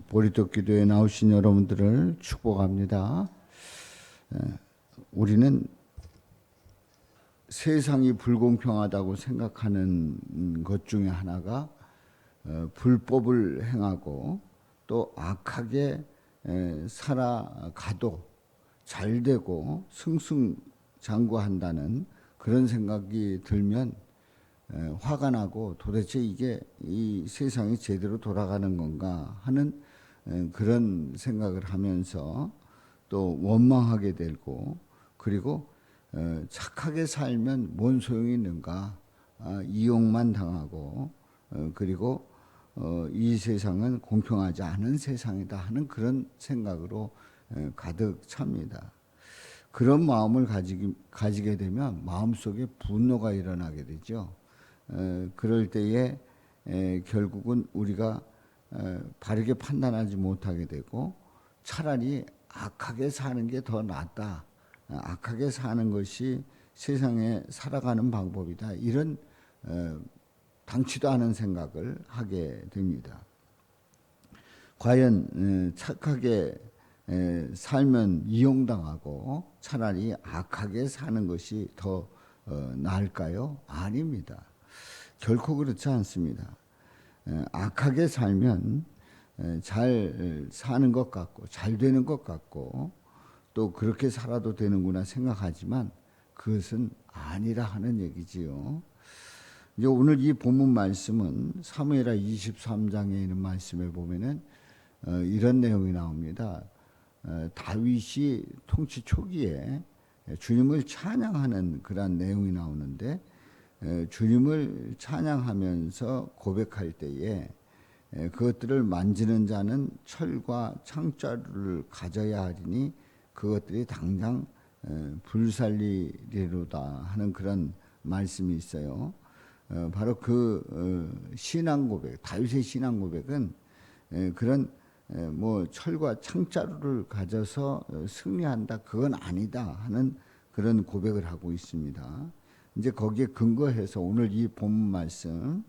보리떡 기도에 나오신 여러분들을 축복합니다. 우리는 세상이 불공평하다고 생각하는 것 중에 하나가 불법을 행하고 또 악하게 살아가도 잘 되고 승승장구한다는 그런 생각이 들면 화가 나고 도대체 이게 이 세상이 제대로 돌아가는 건가 하는 그런 생각을 하면서 또 원망하게 되고, 그리고 착하게 살면 뭔 소용이 있는가, 이용만 당하고 그리고 이 세상은 공평하지 않은 세상이다 하는 그런 생각으로 가득 찹니다. 그런 마음을 가지게 되면 마음속에 분노가 일어나게 되죠. 그럴 때에 결국은 우리가 바르게 판단하지 못하게 되고 차라리 악하게 사는 게 더 낫다, 악하게 사는 것이 세상에 살아가는 방법이다, 이런 당치도 않은 생각을 하게 됩니다. 과연 착하게 살면 이용당하고 차라리 악하게 사는 것이 더 나을까요? 아닙니다. 결코 그렇지 않습니다. 악하게 살면 잘 사는 것 같고 잘 되는 것 같고 또 그렇게 살아도 되는구나 생각하지만 그것은 아니라 하는 얘기지요. 이제 오늘 이 본문 말씀은 사무엘하 23장에 있는 말씀에 보면은 이런 내용이 나옵니다. 다윗이 통치 초기에 주님을 찬양하는 그런 내용이 나오는데, 주님을 찬양하면서 고백할 때에 그것들을 만지는 자는 철과 창자루를 가져야 하리니 그것들이 당장 불살리리로다 하는 그런 말씀이 있어요. 바로 그 신앙 고백, 다윗의 신앙 고백은 그런 뭐 철과 창자루를 가져서 승리한다, 그건 아니다 하는 그런 고백을 하고 있습니다. 이제 거기에 근거해서 오늘 이 본문 말씀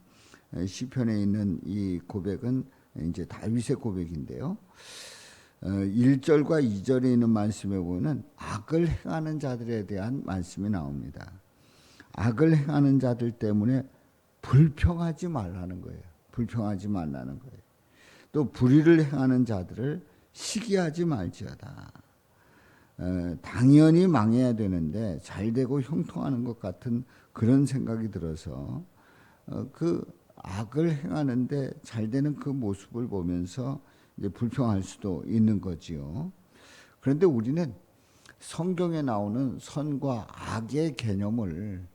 시편에 있는 이 고백은 이제 다윗의 고백인데요. 1절과 2절에 있는 말씀에 보면 악을 행하는 자들에 대한 말씀이 나옵니다. 악을 행하는 자들 때문에 불평하지 말라는 거예요. 불평하지 말라는 거예요. 또 불의를 행하는 자들을 시기하지 말지어다. 당연히 망해야 되는데 잘 되고 형통하는 것 같은 그런 생각이 들어서 그 악을 행하는데 잘 되는 그 모습을 보면서 이제 불평할 수도 있는 거지요. 그런데 우리는 성경에 나오는 선과 악의 개념을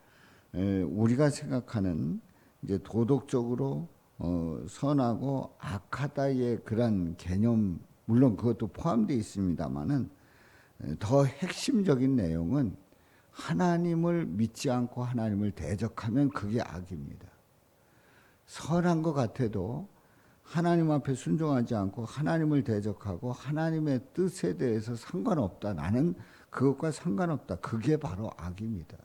우리가 생각하는 이제 도덕적으로 선하고 악하다의 그런 개념, 물론 그것도 포함되어 있습니다만은 더 핵심적인 내용은 하나님을 믿지 않고 하나님을 대적하면 그게 악입니다. 선한 것 같아도 하나님 앞에 순종하지 않고 하나님을 대적하고 하나님의 뜻에 대해서 상관없다, 나는 그것과 상관없다, 그게 바로 악입니다.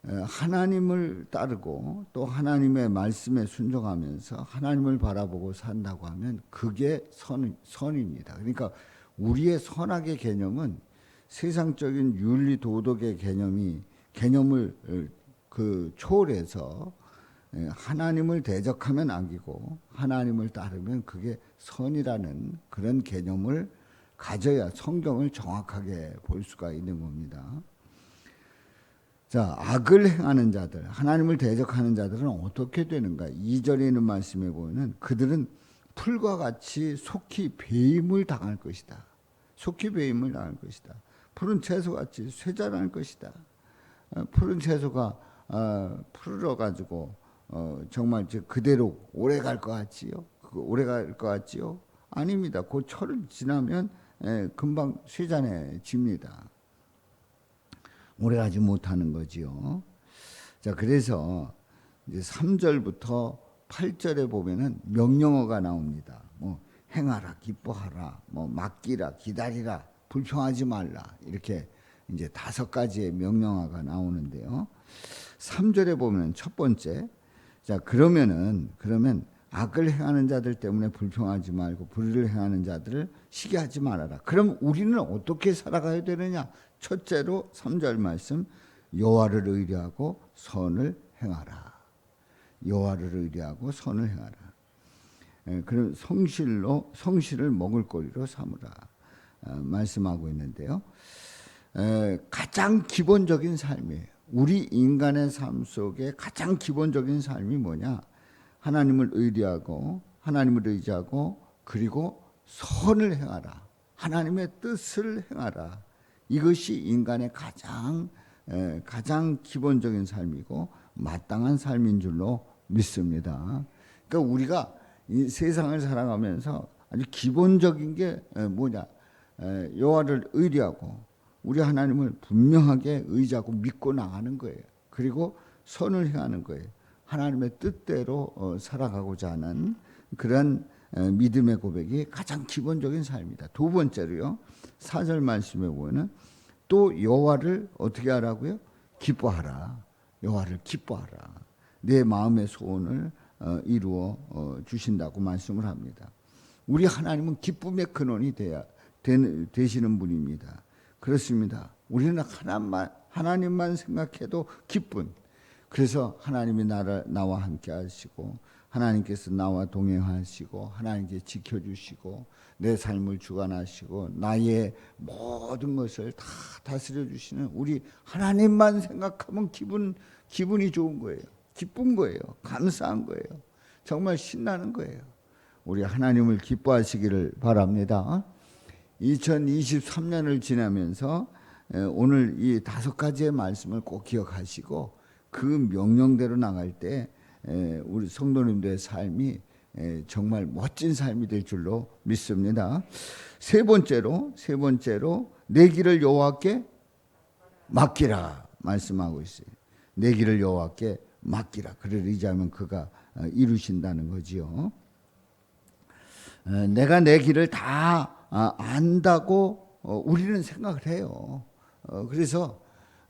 하나님을 따르고 또 하나님의 말씀에 순종하면서 하나님을 바라보고 산다고 하면 그게 선입니다. 그러니까 우리의 선악의 개념은 세상적인 윤리 도덕의 개념을 초월해서 하나님을 대적하면 악이고 하나님을 따르면 그게 선이라는 그런 개념을 가져야 성경을 정확하게 볼 수가 있는 겁니다. 자, 악을 행하는 자들, 하나님을 대적하는 자들은 어떻게 되는가? 2절에 있는 말씀에 보면 그들은 풀과 같이 속히 배임을 당할 것이다. 속히 배임을 당할 것이다. 푸른 채소같이 쇠자랄 것이다. 푸른 채소가 푸르러가지고 정말 그대로 오래 갈 것 같지요? 오래 갈 것 같지요? 아닙니다. 그 철을 지나면 금방 쇠잔해집니다. 오래가지 못하는 거지요. 자, 그래서 이제 3절부터 8절에 보면은 명령어가 나옵니다. 뭐 행하라, 기뻐하라, 뭐 맡기라, 기다리라, 불평하지 말라, 이렇게 이제 5가지의 명령어가 나오는데요. 3절에 보면 첫 번째, 자 그러면 악을 행하는 자들 때문에 불평하지 말고 불의를 행하는 자들을 시기하지 말아라. 그럼 우리는 어떻게 살아가야 되느냐? 첫째로 3절 말씀, 여호와를 의뢰하고 선을 행하라. 여호와를 의뢰하고 선을 행하라. 그럼 성실을 먹을거리로 삼으라 말씀하고 있는데요. 가장 기본적인 삶이에요. 우리 인간의 삶 속에 가장 기본적인 삶이 뭐냐? 하나님을 의뢰하고 하나님을 의지하고 그리고 선을 행하라. 하나님의 뜻을 행하라. 이것이 인간의 가장 기본적인 삶이고 마땅한 삶인 줄로 믿습니다. 그러니까 우리가 이 세상을 살아가면서 아주 기본적인 게 뭐냐? 여호와를 의뢰하고 우리 하나님을 분명하게 의지하고 믿고 나가는 거예요. 그리고 선을 행하는 거예요. 하나님의 뜻대로 살아가고자 하는 그런 믿음의 고백이 가장 기본적인 삶이다. 두 번째로요. 4절 말씀에 보면 또 여호와를 어떻게 하라고요? 기뻐하라. 여호와를 기뻐하라. 내 마음의 소원을 이루어 주신다고 말씀을 합니다. 우리 하나님은 기쁨의 근원이 되시는 분입니다. 그렇습니다. 우리는 하나님만 생각해도 기쁜. 그래서 하나님이 나와 함께 하시고 하나님께서 나와 동행하시고 하나님께 지켜주시고 내 삶을 주관하시고 나의 모든 것을 다 다스려 주시는 우리 하나님만 생각하면 기분이 좋은 거예요. 기쁜 거예요. 감사한 거예요. 정말 신나는 거예요. 우리 하나님을 기뻐하시기를 바랍니다. 2023년을 지나면서 오늘 이 5가지의 말씀을 꼭 기억하시고 그 명령대로 나갈 때 우리 성도님들의 삶이 정말 멋진 삶이 될 줄로 믿습니다. 세 번째로 내 길을 여호와께 맡기라 말씀하고 있어요. 내 길을 여호와께 맡기라. 그를 의지하면 그가 이루신다는 거지요. 내가 내 길을 다 안다고 우리는 생각을 해요. 그래서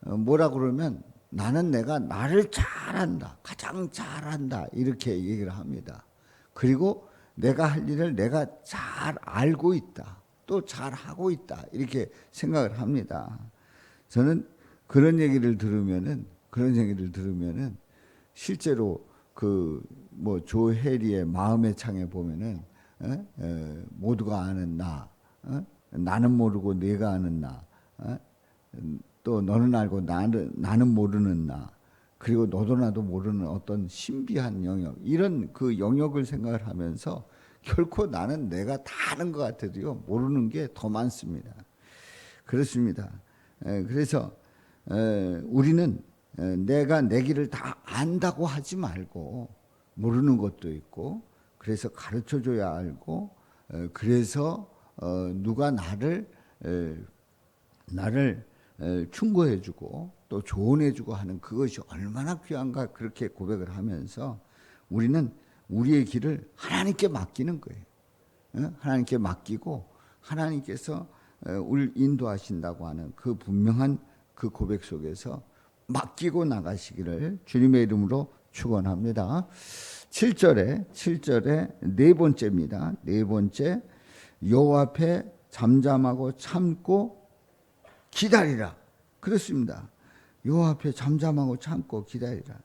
뭐라 그러면 나는 내가 나를 잘한다. 가장 잘한다. 이렇게 얘기를 합니다. 그리고 내가 할 일을 내가 잘 알고 있다. 또 잘하고 있다. 이렇게 생각을 합니다. 저는 그런 얘기를 들으면은 실제로 조혜리의 마음의 창에 보면은 모두가 아는 나, 나는 모르고 내가 아는 나, 또 너는 알고 나는 모르는 나, 그리고 너도 나도 모르는 어떤 신비한 영역, 이런 그 영역을 생각을 하면서 결코 나는 내가 다 아는 것 같아도요 모르는 게 더 많습니다. 그렇습니다. 그래서 우리는 내가 내 길을 다 안다고 하지 말고 모르는 것도 있고, 그래서 가르쳐줘야 알고, 그래서 누가 나를 충고해주고 또 조언해주고 하는 그것이 얼마나 귀한가, 그렇게 고백을 하면서 우리는 우리의 길을 하나님께 맡기는 거예요. 하나님께 맡기고 하나님께서 우리를 인도하신다고 하는 그 분명한 그 고백 속에서 맡기고 나가시기를 주님의 이름으로 축원합니다. 7절에 네 번째입니다. 네 번째, 여호와 앞에 잠잠하고 참고 기다리라. 그렇습니다. 여호와 앞에 잠잠하고 참고 기다리라.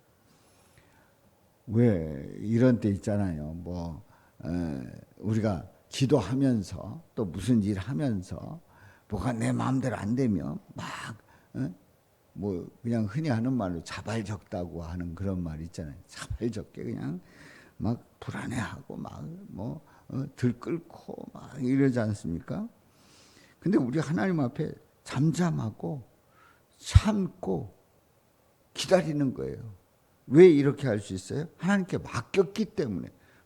왜 이런 때 있잖아요. 우리가 기도하면서 또 무슨 일 하면서 뭐가 내 마음대로 안 되면 그냥 흔히 하는 말로 자발적다고 하는 그런 말 있잖아요. 자발적게 그냥 막 불안해하고 들끓고 이러지 않습니까? 근데 우리 하나님 앞에 잠잠하고 참고 기다리는 거예요. 왜 이렇게 할 수 있어요? 하나님께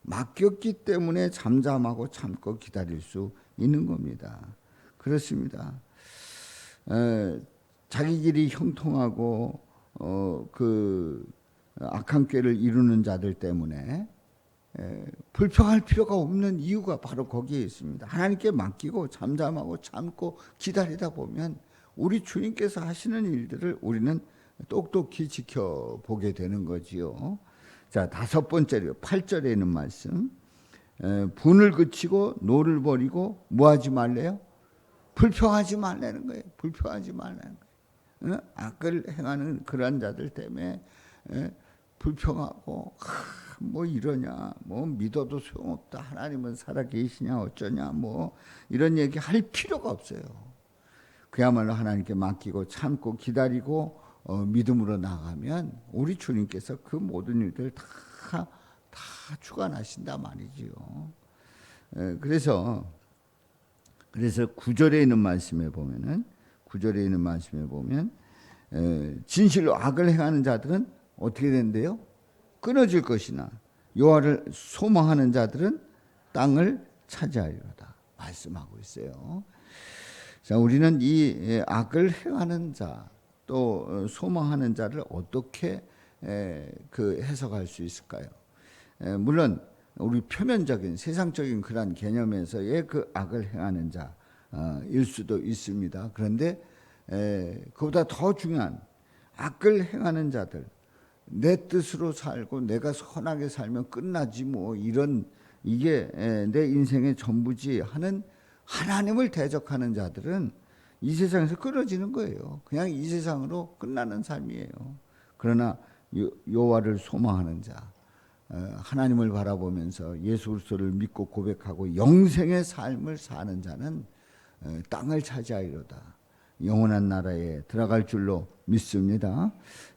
맡겼기 때문에 잠잠하고 참고 기다릴 수 있는 겁니다. 그렇습니다. 자기 길이 형통하고 그 악한 꾀를 이루는 자들 때문에 불평할 필요가 없는 이유가 바로 거기에 있습니다. 하나님께 맡기고 잠잠하고 참고 기다리다 보면 우리 주님께서 하시는 일들을 우리는 똑똑히 지켜보게 되는 거지요. 자, 다섯 번째로 8절에 있는 말씀. 분을 그치고 노를 버리고 뭐 하지 말래요? 불평하지 말라는 거예요. 불평하지 말라는 거예요. 악을 행하는 그러한 자들 때문에 불평하고 뭐 이러냐, 뭐 믿어도 소용없다, 하나님은 살아계시냐 어쩌냐, 뭐 이런 얘기 할 필요가 없어요. 그야말로 하나님께 맡기고 참고 기다리고 믿음으로 나가면 우리 주님께서 그 모든 일들 다 주관하신다 말이지요. 그래서 9절에 있는 말씀에 보면은 진실로 악을 행하는 자들은 어떻게 된대요? 끊어질 것이나 여호와를 소망하는 자들은 땅을 차지하리로다 말씀하고 있어요. 자, 우리는 이 악을 행하는 자, 또 소망하는 자를 어떻게 해석할 수 있을까요? 물론 우리 표면적인 세상적인 그런 개념에서의 그 악을 행하는 자일 수도 있습니다. 그런데 그보다 더 중요한 악을 행하는 자들, 내 뜻으로 살고 내가 선하게 살면 끝나지 뭐 이런 이게 내 인생의 전부지 하는 하나님을 대적하는 자들은 이 세상에서 끊어지는 거예요. 그냥 이 세상으로 끝나는 삶이에요. 그러나 여호와를 소망하는 자, 하나님을 바라보면서 예수 그리스도를 믿고 고백하고 영생의 삶을 사는 자는 땅을 차지하리로다. 영원한 나라에 들어갈 줄로 믿습니다.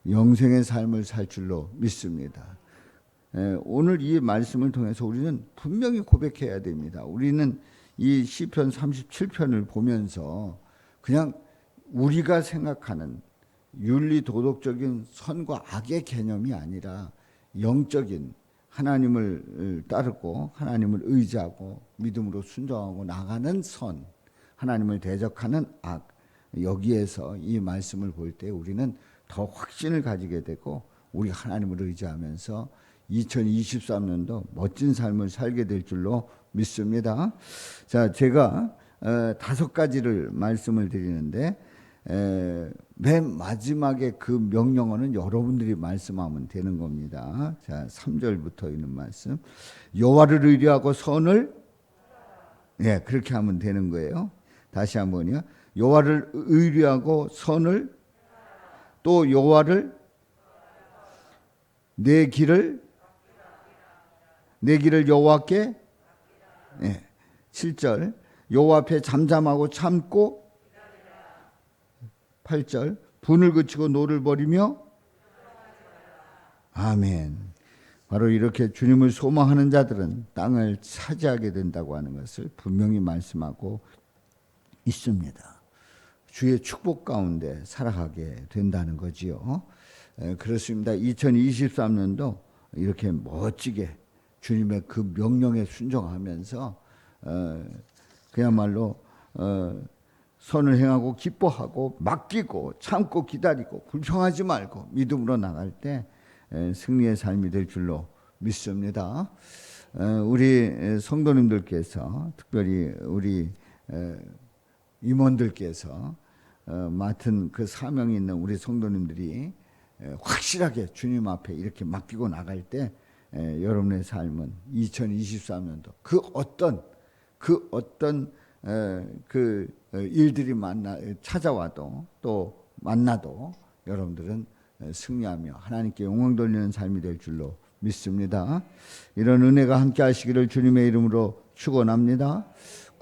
영생의 삶을 살 줄로 믿습니다. 오늘 이 말씀을 통해서 우리는 분명히 고백해야 됩니다. 우리는 이 시편 37편을 보면서 그냥 우리가 생각하는 윤리 도덕적인 선과 악의 개념이 아니라 영적인 하나님을 따르고 하나님을 의지하고 믿음으로 순종하고 나가는 선, 하나님을 대적하는 악, 여기에서 이 말씀을 볼 때 우리는 더 확신을 가지게 되고 우리 하나님을 의지하면서 2023년도 멋진 삶을 살게 될 줄로 믿습니다. 자, 제가 5가지를 말씀을 드리는데 맨 마지막에 그 명령어는 여러분들이 말씀하면 되는 겁니다. 자, 3절부터 있는 말씀. 여호와를 의뢰하고 선을 그렇게 하면 되는 거예요. 다시 한번요. 여호와를 의뢰하고 선을, 또 여호와를 내 길을 여호와께 7절 여호와 앞에 잠잠하고 참고 8절 분을 그치고 노를 버리며 아멘. 바로 이렇게 주님을 소망하는 자들은 땅을 차지하게 된다고 하는 것을 분명히 말씀하고 있습니다. 주의 축복 가운데 살아가게 된다는 거지요. 그렇습니다. 2023년도 이렇게 멋지게 주님의 그 명령에 순종하면서 그야말로 선을 행하고 기뻐하고 맡기고 참고 기다리고 불평하지 말고 믿음으로 나갈 때 승리의 삶이 될 줄로 믿습니다. 우리 성도님들께서 특별히 우리 임원들께서 맡은 그 사명이 있는 우리 성도님들이 확실하게 주님 앞에 이렇게 맡기고 나갈 때 여러분의 삶은 2023년도 그 어떤 일들이 찾아와도 또 만나도 여러분들은 승리하며 하나님께 영광 돌리는 삶이 될 줄로 믿습니다. 이런 은혜가 함께 하시기를 주님의 이름으로 축원합니다.